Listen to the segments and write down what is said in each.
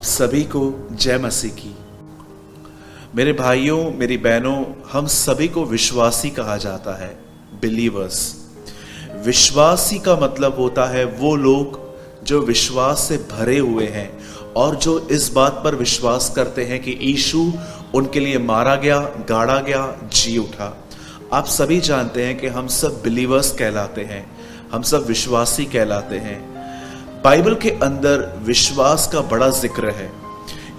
सभी को जय मसीह की। मेरे भाइयों, मेरी बहनों, हम सभी को विश्वासी कहा जाता है, बिलीवर्स। विश्वासी का मतलब होता है वो लोग जो विश्वास से भरे हुए हैं और जो इस बात पर विश्वास करते हैं कि यीशु उनके लिए मारा गया, गाड़ा गया, जी उठा। आप सभी जानते हैं कि हम सब बिलीवर्स कहलाते हैं, हम सब विश्वासी कहलाते हैं। बाइबल के अंदर विश्वास का बड़ा जिक्र है।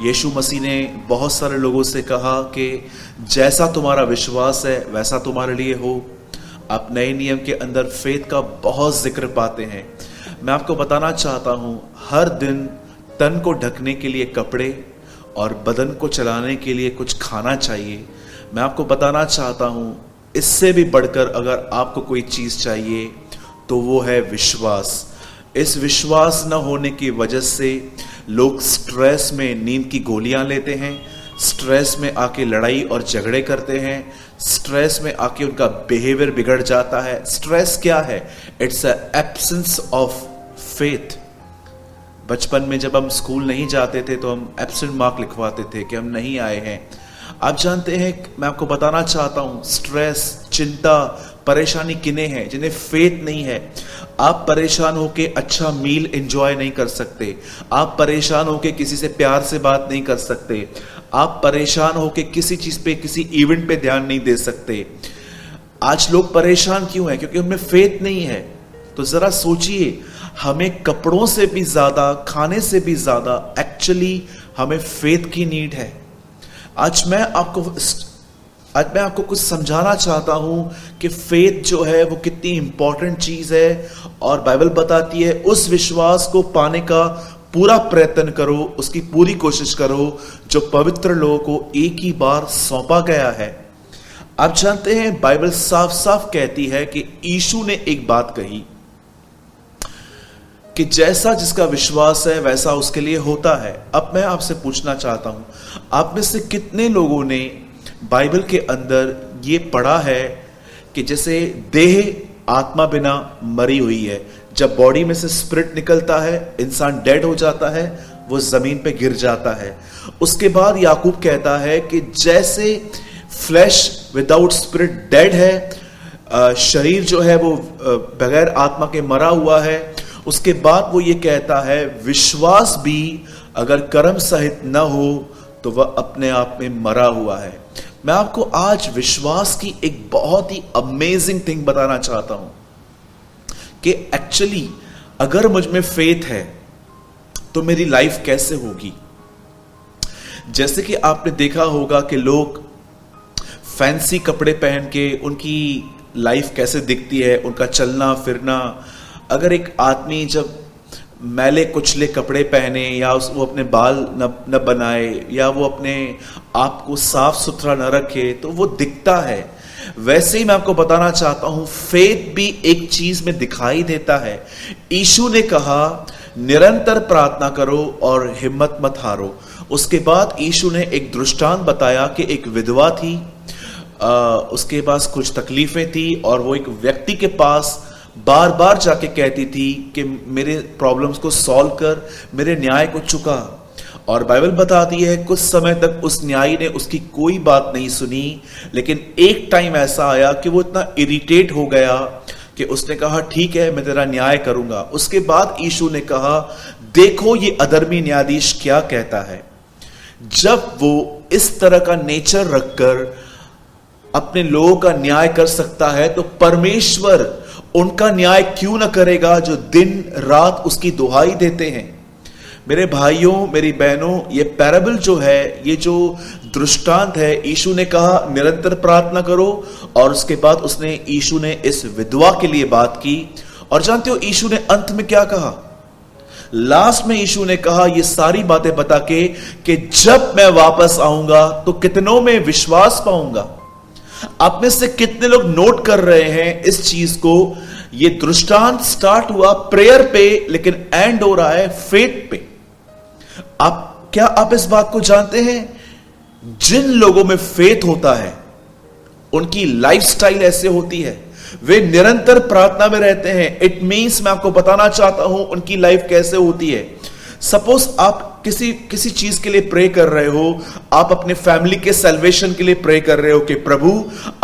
यीशु मसीह ने बहुत सारे लोगों से कहा कि जैसा तुम्हारा विश्वास है वैसा तुम्हारे लिए हो। आप नए नियम के अंदर फेथ का बहुत जिक्र पाते हैं। मैं आपको बताना चाहता हूं, हर दिन तन को ढकने के लिए कपड़े और बदन को चलाने के लिए कुछ खाना चाहिए। मैं आपको बताना चाहता हूं, इससे भी बढ़कर अगर आपको कोई चीज चाहिए तो वो है विश्वास। इस विश्वास न होने की वजह से लोग स्ट्रेस में नींद की गोलियां लेते हैं, स्ट्रेस में आके लड़ाई और झगड़े करते हैं, स्ट्रेस में आके उनका बिहेवियर बिगड़ जाता है। स्ट्रेस क्या है? It's a absence of faith. बचपन में जब हम स्कूल नहीं जाते थे तो हम एब्सेंट मार्क लिखवाते थे कि हम नहीं आए हैं। आप जानते हैं, मैं आपको बताना चाहता हूं, स्ट्रेस, चिंता, परेशानी किन्हें है? जिन्हें फेथ नहीं है। आप परेशान होके अच्छा मील एंजॉय नहीं कर सकते, आप परेशान होके किसी से प्यार से बात नहीं कर सकते, आप परेशान होके किसी चीज पे, किसी इवेंट पे ध्यान नहीं दे सकते। आज लोग परेशान क्यों हैं? क्योंकि उनमें फेथ नहीं है। तो जरा सोचिए, हमें कपड़ों से भी ज्यादा, खाने से भी ज्यादा एक्चुअली हमें फेथ की नीड है। आज मैं आपको कुछ समझाना चाहता हूं कि फेथ जो है वो कितनी इंपॉर्टेंट चीज है, और बाइबल बताती है उस विश्वास को पाने का पूरा प्रयत्न करो, उसकी पूरी कोशिश करो जो पवित्र लोगों को एक ही बार सौंपा गया है। आप जानते हैं, बाइबल साफ साफ कहती है कि यीशु ने एक बात कही कि जैसा जिसका विश्वास है वैसा उसके लिए होता है। अब मैं आपसे पूछना चाहता हूं, आप में से कितने लोगों ने बाइबल के अंदर ये पढ़ा है कि जैसे देह आत्मा बिना मरी हुई है, जब बॉडी में से स्पिरिट निकलता है, इंसान डेड हो जाता है, वो जमीन पे गिर जाता है। उसके बाद याकूब कहता है कि जैसे फ्लैश विदाउट स्पिरिट डेड है, शरीर जो है वो बगैर आत्मा के मरा हुआ है। उसके बाद वो ये कहता है विश्वास भी अगर कर्म सहित न हो तो वह अपने आप में मरा हुआ है। मैं आपको आज विश्वास की एक बहुत ही अमेजिंग थिंग बताना चाहता हूं कि एक्चुअली अगर मुझ में फेथ है तो मेरी लाइफ कैसे होगी। जैसे कि आपने देखा होगा कि लोग फैंसी कपड़े पहन के उनकी लाइफ कैसे दिखती है, उनका चलना फिरना। अगर एक आदमी जब मैले कुचले कपड़े पहने, या वो अपने बाल न बनाए, या वो अपने आप को साफ सुथरा न रखे, तो वो दिखता है। वैसे ही मैं आपको बताना चाहता हूं, फेथ भी एक चीज में दिखाई देता है। यीशु ने कहा निरंतर प्रार्थना करो और हिम्मत मत हारो। उसके बाद यीशु ने एक दृष्टांत बताया कि एक विधवा थी, उसके पास कुछ तकलीफें थी, और वो एक व्यक्ति के पास बार बार जाके कहती थी कि मेरे प्रॉब्लम्स को सॉल्व कर, मेरे न्याय को चुका। और बाइबल बताती है कुछ समय तक उस न्यायी ने उसकी कोई बात नहीं सुनी, लेकिन एक टाइम ऐसा आया कि वो इतना इरिटेट हो गया कि उसने कहा ठीक है, मैं तेरा न्याय करूंगा। उसके बाद यीशु ने कहा देखो ये अधर्मी न्यायाधीश क्या कहता है। जब वो इस तरह का नेचर रखकर अपने लोगों का न्याय कर सकता है, तो परमेश्वर उनका न्याय क्यों ना करेगा जो दिन रात उसकी दुहाई देते हैं। मेरे भाइयों, मेरी बहनों, ये पैराबल जो है, ये जो दृष्टांत है, यीशु ने कहा निरंतर प्रार्थना करो, और उसके बाद यीशु ने इस विधवा के लिए बात की। और जानते हो यीशु ने अंत में क्या कहा? लास्ट में यीशु ने कहा ये सारी बातें बता के कि जब मैं वापस आऊंगा तो कितनों में विश्वास पाऊंगा। आप में से कितने लोग नोट कर रहे हैं इस चीज को? ये दृष्टांत स्टार्ट हुआ प्रेयर पे, लेकिन एंड हो रहा है फेथ पे। क्या आप इस बात को जानते हैं? जिन लोगों में फेथ होता है उनकी लाइफस्टाइल ऐसे होती है, वे निरंतर प्रार्थना में रहते हैं। इट मींस, मैं आपको बताना चाहता हूं उनकी लाइफ कैसे होती है। सपोज आप किसी किसी चीज के लिए प्रे कर रहे हो, आप अपने फैमिली के सैल्वेशन के लिए प्रे कर रहे हो कि प्रभु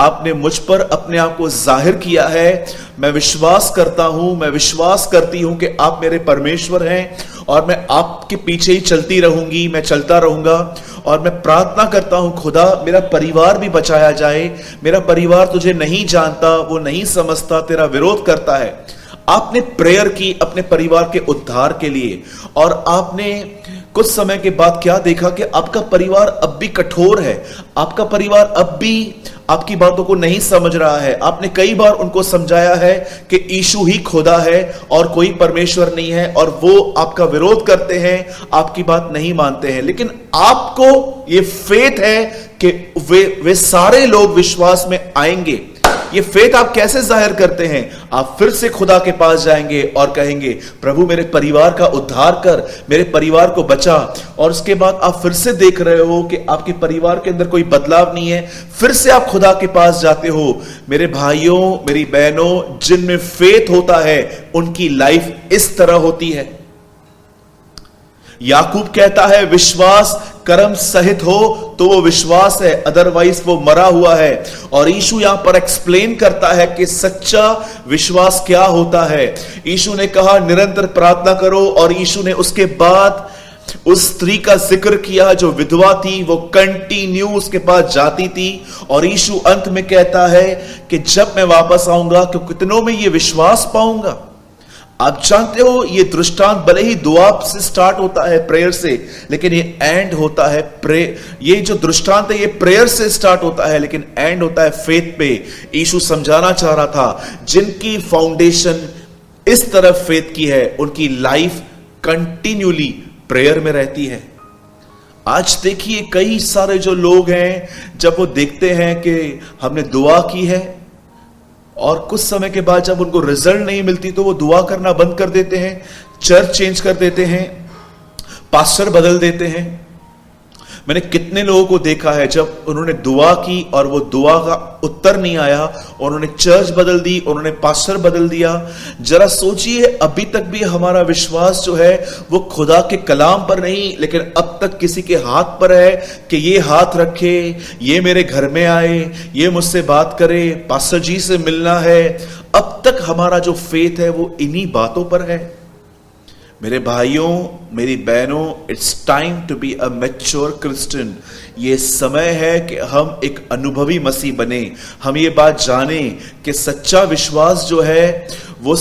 आपने मुझ पर अपने आप को जाहिर किया है, मैं विश्वास करता हूं, मैं विश्वास करती हूं कि आप मेरे परमेश्वर हैं और मैं आपके पीछे ही चलती रहूंगी, मैं चलता रहूंगा। और मैं प्रार्थना करता हूं खुदा मेरा परिवार भी बचाया जाए, मेरा परिवार तुझे नहीं जानता, वो नहीं समझता, तेरा विरोध करता है। आपने प्रेयर की अपने परिवार के उद्धार के लिए, और आपने कुछ समय के बाद क्या देखा कि आपका परिवार अब भी कठोर है, आपका परिवार अब भी आपकी बातों को नहीं समझ रहा है। आपने कई बार उनको समझाया है कि यीशु ही खुदा है और कोई परमेश्वर नहीं है, और वो आपका विरोध करते हैं, आपकी बात नहीं मानते हैं। लेकिन आपको ये फेथ है कि वे सारे लोग विश्वास में आएंगे। ये फेथ आप कैसे जाहिर करते हैं? आप फिर से खुदा के पास जाएंगे और कहेंगे प्रभु मेरे परिवार का उद्धार कर, मेरे परिवार को बचा। और उसके बाद आप फिर से देख रहे हो कि आपके परिवार के अंदर कोई बदलाव नहीं है, फिर से आप खुदा के पास जाते हो। मेरे भाइयों, मेरी बहनों, जिनमें फेथ होता है उनकी लाइफ इस तरह होती है। याकूब कहता है विश्वास कर्म सहित हो तो वो विश्वास है, अदरवाइज वो मरा हुआ है। और यीशु यहां पर एक्सप्लेन करता है कि सच्चा विश्वास क्या होता है। यीशु ने कहा निरंतर प्रार्थना करो, और यीशु ने उसके बाद उस स्त्री का जिक्र किया जो विधवा थी, वो कंटिन्यू उसके पास जाती थी। और यीशु अंत में कहता है कि जब मैं वापस आऊंगा तो कितनों में ये विश्वास पाऊंगा। आप जानते हो ये दृष्टांत भले ही दुआ से स्टार्ट होता है, प्रेयर से, लेकिन ये एंड होता है ये जो दृष्टांत है ये प्रेयर से स्टार्ट होता है लेकिन एंड होता है फेथ पे। यीशु समझाना चाह रहा था जिनकी फाउंडेशन इस तरफ फेथ की है उनकी लाइफ कंटिन्यूली प्रेयर में रहती है। आज देखिए कई सारे जो लोग हैं, जब वो देखते हैं कि हमने दुआ की है और कुछ समय के बाद जब उनको रिजल्ट नहीं मिलती तो वो दुआ करना बंद कर देते हैं, चर्च चेंज कर देते हैं, पास्टर बदल देते हैं। मैंने कितने लोगों को देखा है जब उन्होंने दुआ की और वो दुआ का उत्तर नहीं आया, उन्होंने चर्च बदल दी, उन्होंने पास्टर बदल दिया। जरा सोचिए अभी तक भी हमारा विश्वास जो है वो खुदा के कलाम पर नहीं, लेकिन अब तक किसी के हाथ पर है कि ये हाथ रखे, ये मेरे घर में आए, ये मुझसे बात करे, पास्टर जी से मिलना है। अब तक हमारा जो फेथ है वो इन्हीं बातों पर है। मेरे भाइयों, मेरी बहनों, it's time to be a mature Christian. ये समय है कि हम एक अनुभवी मसीह बने। हम ये बात जाने कि सच्चा विश्वास जो है वो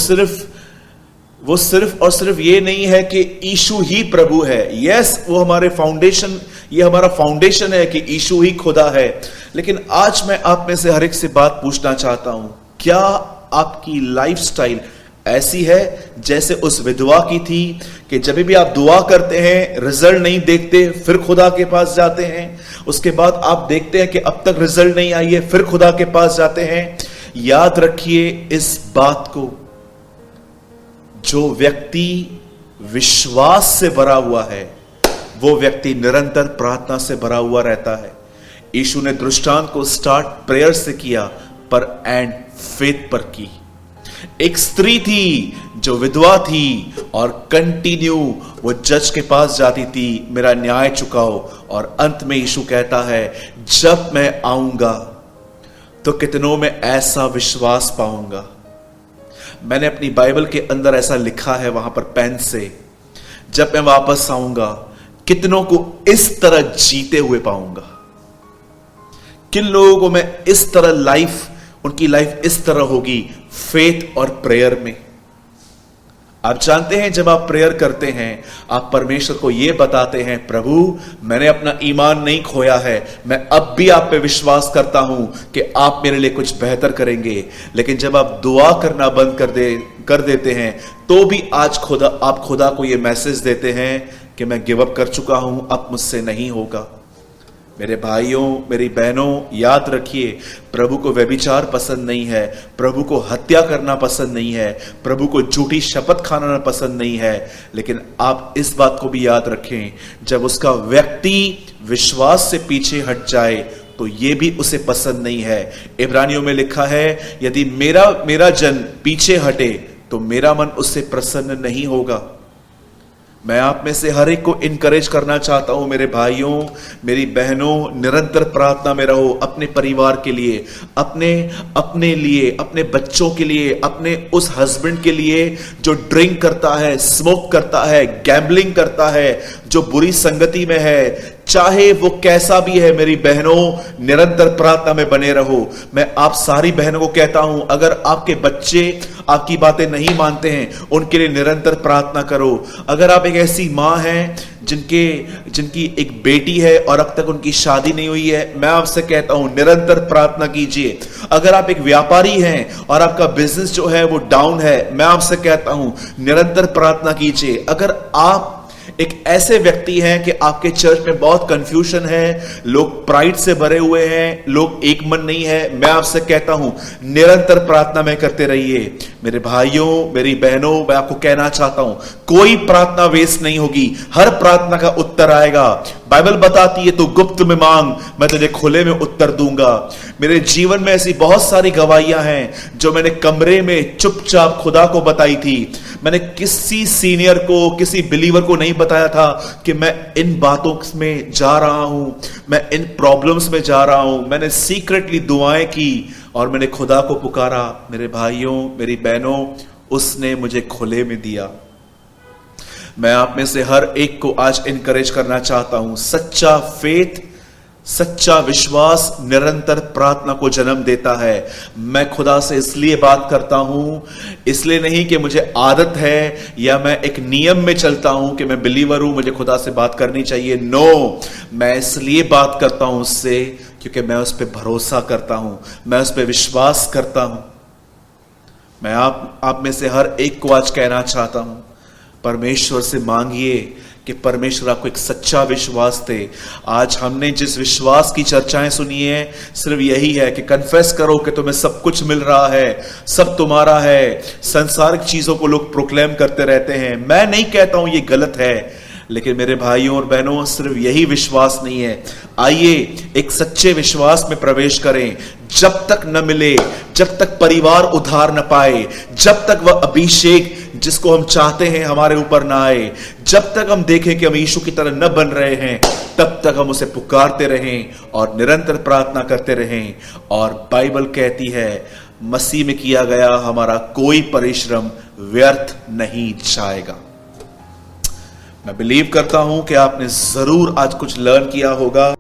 सिर्फ और सिर्फ ये नहीं है कि यीशु ही प्रभु है। यस, वो हमारे फाउंडेशन, ये हमारा फाउंडेशन है कि यीशु ही खुदा है। लेकिन आज मैं आप में से हर एक से बात पूछना चाहता हूं, क्या आपकी लाइफस्टाइल ऐसी है जैसे उस विधवा की थी कि जब भी आप दुआ करते हैं रिजल्ट नहीं देखते, फिर खुदा के पास जाते हैं, उसके बाद आप देखते हैं कि अब तक रिजल्ट नहीं आई है, फिर खुदा के पास जाते हैं? याद रखिए इस बात को, जो व्यक्ति विश्वास से भरा हुआ है वो व्यक्ति निरंतर प्रार्थना से भरा हुआ रहता है। यीशु ने दृष्टांत को स्टार्ट प्रेयर से किया पर एंड फेथ पर की। एक स्त्री थी जो विधवा थी और कंटिन्यू वो जज के पास जाती थी, मेरा न्याय चुकाओ। और अंत में यीशु कहता है जब मैं आऊंगा तो कितनों में ऐसा विश्वास पाऊंगा। मैंने अपनी बाइबल के अंदर ऐसा लिखा है वहां पर पेन से, जब मैं वापस आऊंगा कितनों को इस तरह जीते हुए पाऊंगा। किन लोगों को मैं इस तरह लाइफ, उनकी लाइफ इस तरह होगी फेथ और प्रेयर में। आप जानते हैं जब आप प्रेयर करते हैं आप परमेश्वर को यह बताते हैं प्रभु मैंने अपना ईमान नहीं खोया है, मैं अब भी आप पे विश्वास करता हूं कि आप मेरे लिए कुछ बेहतर करेंगे। लेकिन जब आप दुआ करना बंद कर देते हैं तो भी आज आप खुदा को यह मैसेज देते हैं कि मैं गिव अप कर चुका हूं, अब मुझसे नहीं होगा। मेरे भाइयों, मेरी बहनों, याद रखिए प्रभु को व्यभिचार पसंद नहीं है, प्रभु को हत्या करना पसंद नहीं है, प्रभु को झूठी शपथ खाना पसंद नहीं है। लेकिन आप इस बात को भी याद रखें, जब उसका व्यक्ति विश्वास से पीछे हट जाए तो यह भी उसे पसंद नहीं है। इब्रानियों में लिखा है यदि मेरा जन पीछे हटे तो मेरा मन उससे प्रसन्न नहीं होगा। मैं आप में से हर एक को इनकरेज करना चाहता हूं, मेरे भाइयों, मेरी बहनों, निरंतर प्रार्थना में रहो अपने परिवार के लिए, अपने लिए, अपने बच्चों के लिए, अपने उस हस्बैंड के लिए जो ड्रिंक करता है, स्मोक करता है, गैम्बलिंग करता है, जो बुरी संगति में है, चाहे वो कैसा भी है। मेरी बहनों, निरंतर प्रार्थना में बने रहो। मैं आप सारी बहनों को कहता हूं, अगर आपके बच्चे आपकी बातें नहीं मानते हैं, उनके लिए निरंतर प्रार्थना करो। अगर आप एक ऐसी मां हैं जिनकी एक बेटी है और अब तक उनकी शादी नहीं हुई है, मैं आपसे कहता हूं निरंतर प्रार्थना कीजिए। अगर आप एक व्यापारी हैं और आपका बिजनेस जो है वो डाउन है, मैं आपसे कहता हूं निरंतर प्रार्थना कीजिए। अगर आप एक ऐसे व्यक्ति हैं कि आपके चर्च में बहुत कंफ्यूजन है, लोग प्राइड से भरे हुए हैं, लोग एक मन नहीं है, मैं आपसे कहता हूं निरंतर प्रार्थना में करते रहिए। मेरे भाइयों, मेरी बहनों, मैं आपको कहना चाहता हूं, कोई प्रार्थना वेस्ट नहीं होगी, हर प्रार्थना का उत्तर आएगा। बाइबल बताती है, तू गुप्त में मांग, मैं तुझे खुले में उत्तर दूंगा। मेरे जीवन में ऐसी बहुत सारी गवाहियां हैं जो मैंने कमरे में चुपचाप खुदा को बताई थी। मैंने किसी सीनियर को, किसी बिलीवर को नहीं बताया था कि मैं इन बातों में जा रहा हूं, मैं इन प्रॉब्लम्स में जा रहा हूं। मैंने सीक्रेटली दुआएं की और मैंने खुदा को पुकारा। मेरे भाइयों, मेरी बहनों, उसने मुझे खुले में दिया। मैं आप में से हर एक को आज इनकरेज करना चाहता हूं, सच्चा फेथ, सच्चा विश्वास निरंतर प्रार्थना को जन्म देता है। मैं खुदा से इसलिए बात करता हूं, इसलिए नहीं कि मुझे आदत है या मैं एक नियम में चलता हूं कि मैं बिलीवर हूं, मुझे खुदा से बात करनी चाहिए। नो, मैं इसलिए बात करता हूं उससे क्योंकि मैं उस पर भरोसा करता हूं, मैं उस पर विश्वास करता हूं। मैं आप में से हर एक को आज कहना चाहता हूं, परमेश्वर से मांगिए कि परमेश्वर आपको एक सच्चा विश्वास दे। आज हमने जिस विश्वास की चर्चाएं सुनी है, सिर्फ यही है कि कन्फेस करो कि तुम्हें सब कुछ मिल रहा है, सब तुम्हारा है। संसारिक चीजों को लोग प्रोक्लेम करते रहते हैं, मैं नहीं कहता हूं ये गलत है, लेकिन मेरे भाइयों और बहनों, सिर्फ यही विश्वास नहीं है। आइए एक सच्चे विश्वास में प्रवेश करें। जब तक न मिले, जब तक परिवार उधार न पाए, जब तक वह अभिषेक जिसको हम चाहते हैं हमारे ऊपर ना आए, जब तक हम देखें कि हम यीशु की तरह न बन रहे हैं, तब तक हम उसे पुकारते रहें और निरंतर प्रार्थना करते रहें। और बाइबल कहती है, मसीह में किया गया हमारा कोई परिश्रम व्यर्थ नहीं जाएगा। मैं बिलीव करता हूं कि आपने जरूर आज कुछ लर्न किया होगा।